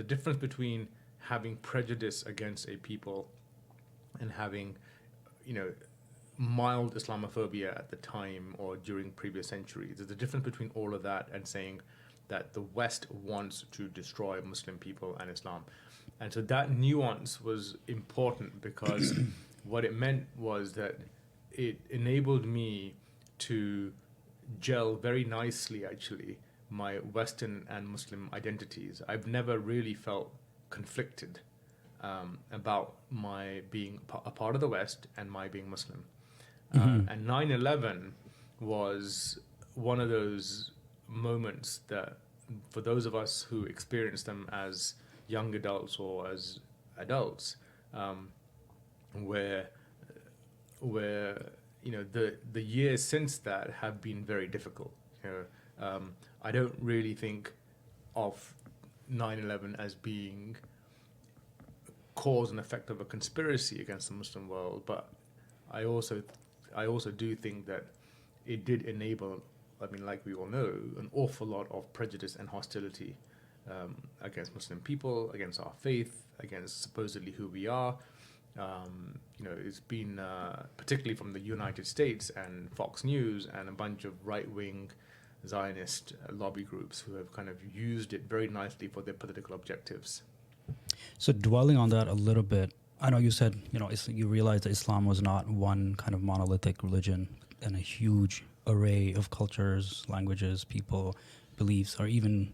difference between having prejudice against a people and having, you know, mild Islamophobia at the time or during previous centuries. There's a difference between all of that and saying that the West wants to destroy Muslim people and Islam. And so that nuance was important because what it meant was that it enabled me to gel very nicely, actually, my Western and Muslim identities. I've never really felt conflicted about my being a part of the West and my being Muslim. And 9/11 was one of those moments that, for those of us who experienced them as young adults or as adults, where you know the years since that have been very difficult. You know, I don't really think of 9/11 as being cause and effect of a conspiracy against the Muslim world, but I also do think that it did enable, I mean, like we all know, an awful lot of prejudice and hostility against Muslim people, against our faith, against supposedly who we are. You know, it's been particularly from the United States and Fox News and a bunch of right-wing Zionist lobby groups who have kind of used it very nicely for their political objectives. So dwelling on that a little bit, I know you said, you know, you realized that Islam was not one kind of monolithic religion and a huge array of cultures, languages, people, beliefs, or even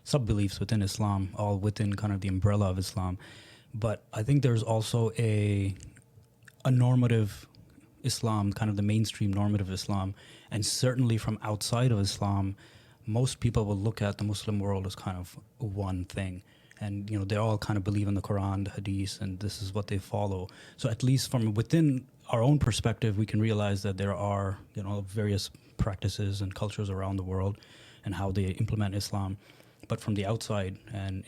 sub-beliefs within Islam, all within kind of the umbrella of Islam. But I think there's also a normative Islam, kind of the mainstream normative Islam, and certainly from outside of Islam, most people will look at the Muslim world as kind of one thing. And, you know, they all kind of believe in the Quran, the Hadith, and this is what they follow. So at least from within our own perspective, we can realize that there are, you know, various practices and cultures around the world and how they implement Islam. But from the outside and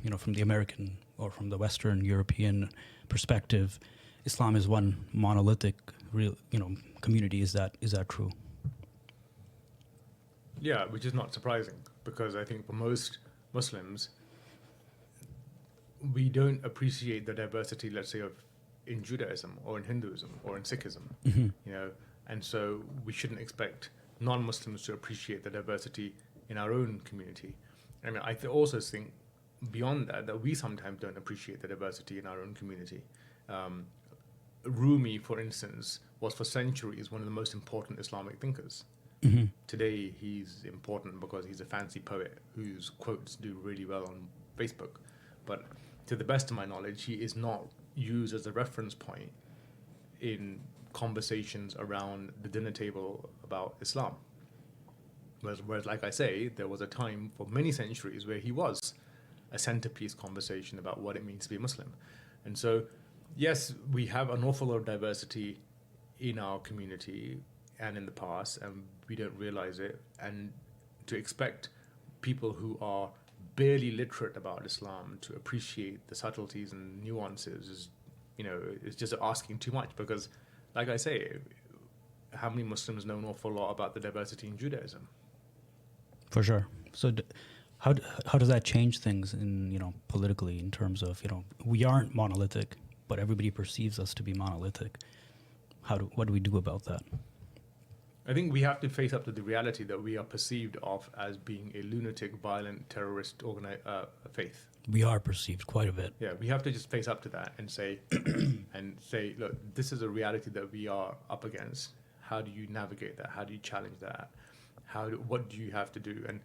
you know, from the American or from the Western European perspective, Islam is one monolithic, real, you know, community. Is that true? Yeah, which is not surprising because I think for most Muslims, we don't appreciate the diversity, let's say, of in Judaism or in Hinduism or in Sikhism, you know, and so we shouldn't expect non-Muslims to appreciate the diversity in our own community. I mean, I also think beyond that we sometimes don't appreciate the diversity in our own community. Rumi, for instance, was for centuries one of the most important Islamic thinkers. Today, he's important because he's a fancy poet whose quotes do really well on Facebook. But to the best of my knowledge, he is not used as a reference point in conversations around the dinner table about Islam. Whereas, like I say, there was a time for many centuries where he was a centerpiece conversation about what it means to be Muslim. And so, yes, we have an awful lot of diversity in our community and in the past, and we don't realize it. And to expect people who are barely literate about Islam to appreciate the subtleties and nuances is, you know, it's just asking too much because, like I say, how many Muslims know an awful lot about the diversity in Judaism? For sure. So how does that change things in, you know, politically in terms of, you know, we aren't monolithic, but everybody perceives us to be monolithic. What do we do about that? I think we have to face up to the reality that we are perceived of as being a lunatic, violent, terrorist faith. We are perceived quite a bit. Yeah, we have to just face up to that and say, look, this is a reality that we are up against. How do you navigate that? How do you challenge that? What do you have to do? And